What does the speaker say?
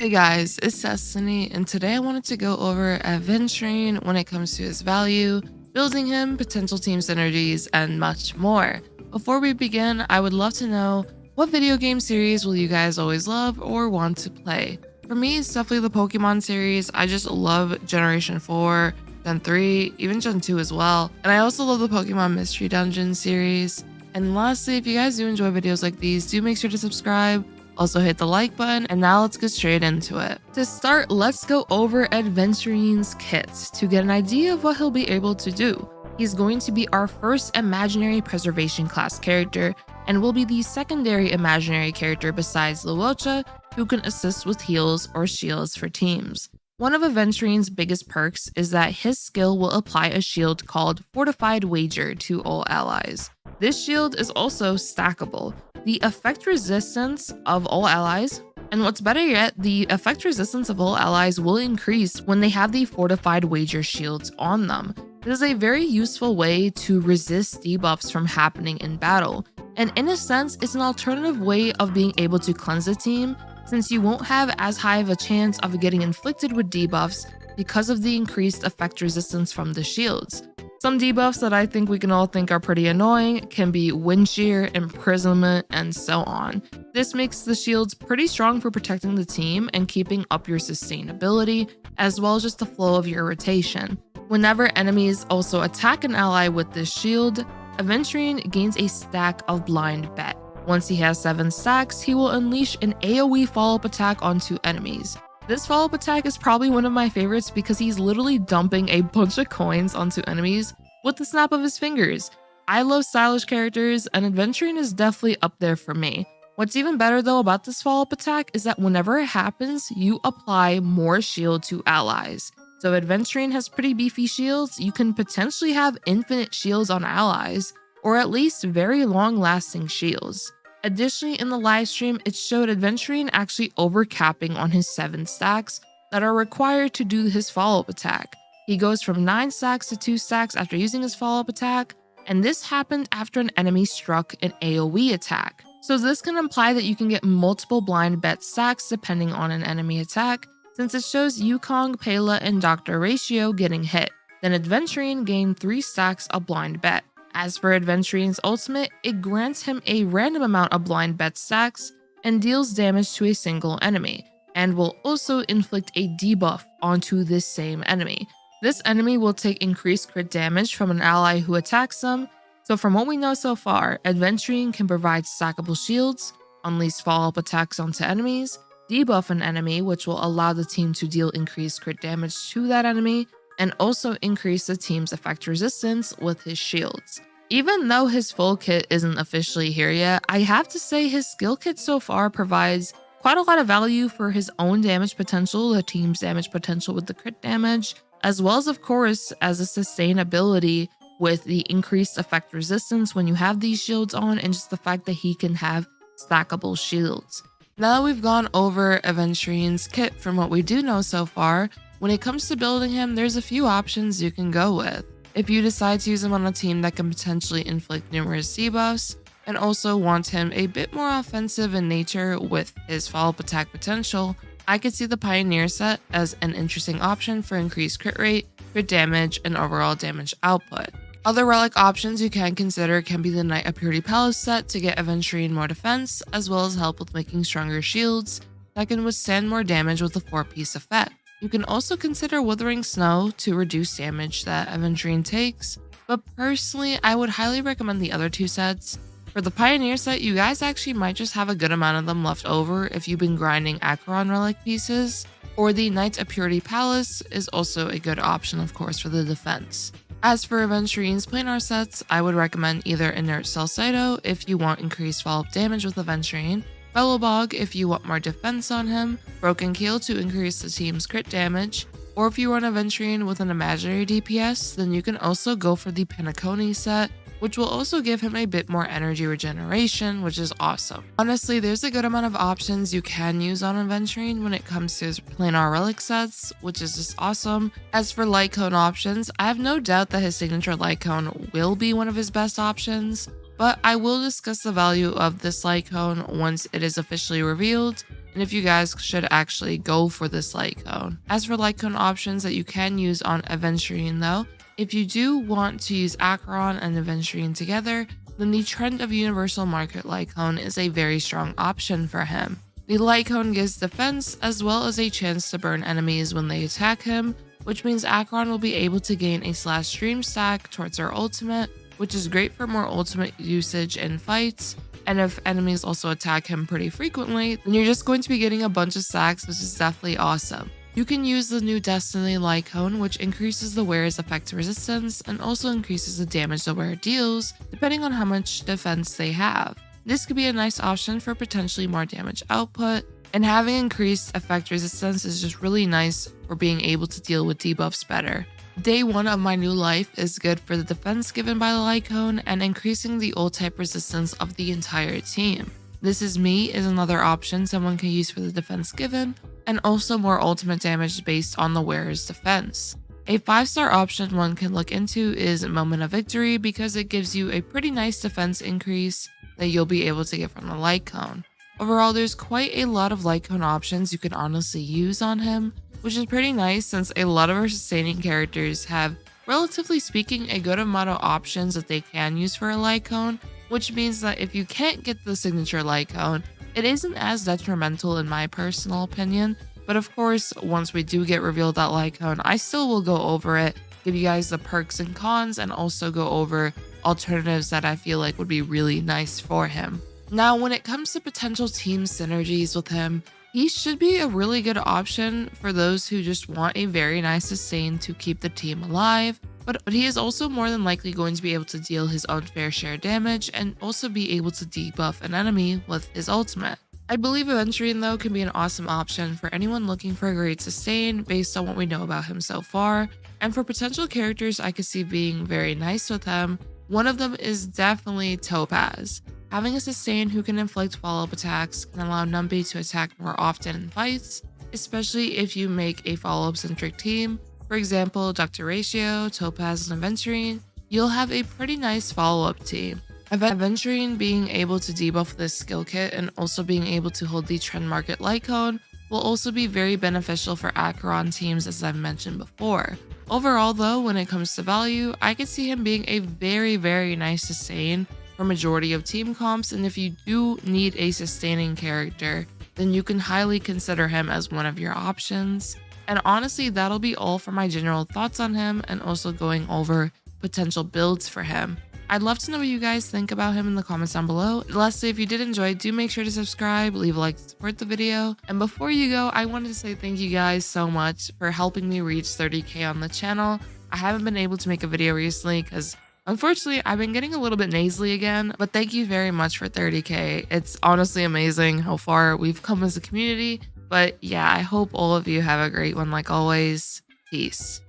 Hey guys, it's Destiny, and today I wanted to go over Aventurine when it comes to his value, building him, potential team synergies, and much more. Before we begin, I would love to know what video game series will you guys always love or want to play? For me, it's definitely the Pokemon series. I just love Generation 4, Gen 3, even Gen 2 as well. And I also love the Pokemon Mystery Dungeon series. And lastly, if you guys do enjoy videos like these, do make sure to subscribe. Also hit the like button, and now let's get straight into it. To start, let's go over Aventurine's kit to get an idea of what he'll be able to do. He's going to be our first imaginary preservation class character, and will be the secondary imaginary character besides Luocha, who can assist with heals or shields for teams. One of Aventurine's biggest perks is that his skill will apply a shield called Fortified Wager to all allies. This shield is also stackable. The effect resistance of all allies, and what's better yet, the effect resistance of all allies will increase when they have the Fortified Wager shields on them. This is a very useful way to resist debuffs from happening in battle, and in a sense, it's an alternative way of being able to cleanse a team, since you won't have as high of a chance of getting inflicted with debuffs because of the increased effect resistance from the shields. Some debuffs that I think we can all think are pretty annoying can be wind shear, imprisonment, and so on. This makes the shields pretty strong for protecting the team and keeping up your sustainability, as well as just the flow of your rotation. Whenever enemies also attack an ally with this shield, Aventurine gains a stack of blind bet. Once he has 7 stacks, he will unleash an AoE follow-up attack onto enemies. This follow-up attack is probably one of my favorites because he's literally dumping a bunch of coins onto enemies with the snap of his fingers. I love stylish characters, and Aventurine is definitely up there for me. What's even better though about this follow-up attack is that whenever it happens, you apply more shield to allies. So if Aventurine has pretty beefy shields, you can potentially have infinite shields on allies, or at least very long-lasting shields. Additionally, in the livestream, it showed Aventurine actually overcapping on his 7 stacks that are required to do his follow-up attack. He goes from 9 stacks to 2 stacks after using his follow-up attack, and this happened after an enemy struck an AoE attack. So this can imply that you can get multiple blind bet stacks depending on an enemy attack, since it shows Yukong, Pela, and Dr. Ratio getting hit. Then Aventurine gained 3 stacks of blind bet. As for Aventurine's ultimate, it grants him a random amount of blind bet stacks and deals damage to a single enemy, and will also inflict a debuff onto this same enemy. This enemy will take increased crit damage from an ally who attacks them. So from what we know so far, Aventurine can provide stackable shields, unleash follow-up attacks onto enemies, debuff an enemy, which will allow the team to deal increased crit damage to that enemy, and also increase the team's effect resistance with his shields. Even though his full kit isn't officially here yet, I have to say his skill kit so far provides quite a lot of value for his own damage potential, the team's damage potential with the crit damage, as well as of course as a sustainability with the increased effect resistance when you have these shields on, and just the fact that he can have stackable shields. Now that we've gone over Aventurine's kit from what we do know so far, when it comes to building him, there's a few options you can go with. If you decide to use him on a team that can potentially inflict numerous debuffs, and also want him a bit more offensive in nature with his follow-up attack potential, I could see the Pioneer set as an interesting option for increased crit rate, crit damage, and overall damage output. Other relic options you can consider can be the Knight of Purity Palace set to get Aventurine more defense, as well as help with making stronger shields that can withstand more damage with a 4-piece effect. You can also consider Withering Snow to reduce damage that Aventurine takes, but personally, I would highly recommend the other 2 sets. For the Pioneer set, you guys actually might just have a good amount of them left over if you've been grinding Acheron relic pieces, or the Knight of Purity Palace is also a good option, of course, for the defense. As for Aventurine's Planar sets, I would recommend either Inert Salcedo if you want increased follow-up damage with Aventurine, Bellowbog if you want more defense on him, Broken Keel to increase the team's crit damage, or if you run Aventurine with an imaginary DPS, then you can also go for the Penacony set, which will also give him a bit more energy regeneration, which is awesome. Honestly, there's a good amount of options you can use on Aventurine when it comes to his Planar Relic sets, which is just awesome. As for Light Cone options, I have no doubt that his signature Light Cone will be one of his best options, but I will discuss the value of this Light Cone once it is officially revealed, and if you guys should actually go for this light cone. As for light cone options that you can use on Aventurine though, if you do want to use Acheron and Aventurine together, then the Trend of Universal Market light cone is a very strong option for him. The light cone gives defense as well as a chance to burn enemies when they attack him, which means Acheron will be able to gain a /stream stack towards her ultimate, which is great for more ultimate usage in fights. And if enemies also attack him pretty frequently, then you're just going to be getting a bunch of stacks, which is definitely awesome. You can use the new Destiny light cone, which increases the wearer's effect resistance and also increases the damage the wearer deals, depending on how much defense they have. This could be a nice option for potentially more damage output, and having increased effect resistance is just really nice for being able to deal with debuffs better. Day 1 of my new life is good for the defense given by the light cone and increasing the ult type resistance of the entire team. This Is Me is another option someone can use for the defense given, and also more ultimate damage based on the wearer's defense. A 5-star option one can look into is Moment of Victory because it gives you a pretty nice defense increase that you'll be able to get from the light cone. Overall, there's quite a lot of light cone options you can honestly use on him, which is pretty nice since a lot of our sustaining characters have, relatively speaking, a good amount of options that they can use for a light cone, which means that if you can't get the signature light cone, it isn't as detrimental in my personal opinion. But of course, once we do get revealed that light cone, I still will go over it, give you guys the perks and cons, and also go over alternatives that I feel like would be really nice for him. Now, when it comes to potential team synergies with him, he should be a really good option for those who just want a very nice sustain to keep the team alive, but he is also more than likely going to be able to deal his own fair share damage and also be able to debuff an enemy with his ultimate. I believe Aventurine though can be an awesome option for anyone looking for a great sustain based on what we know about him so far, and for potential characters I could see being very nice with him, one of them is definitely Topaz. Having a sustain who can inflict follow-up attacks can allow Numby to attack more often in fights, especially if you make a follow-up centric team. For example, Dr. Ratio, Topaz, and Aventurine, you'll have a pretty nice follow-up team. Aventurine being able to debuff this skill kit and also being able to hold the Trend Market light cone will also be very beneficial for Acheron teams, as I've mentioned before. Overall though, when it comes to value, I could see him being a very nice sustain for majority of team comps, and if you do need a sustaining character, then you can highly consider him as one of your options. And honestly, that'll be all for my general thoughts on him and also going over potential builds for him. I'd love to know what you guys think about him in the comments down below. Lastly, if you did enjoy, do make sure to subscribe, leave a like to support the video. And before you go, I wanted to say thank you guys so much for helping me reach 30k on the channel. I haven't been able to make a video recently because unfortunately, I've been getting a little bit nasally again, but thank you very much for 30k. It's honestly amazing how far we've come as a community. But yeah, I hope all of you have a great one like always. Peace.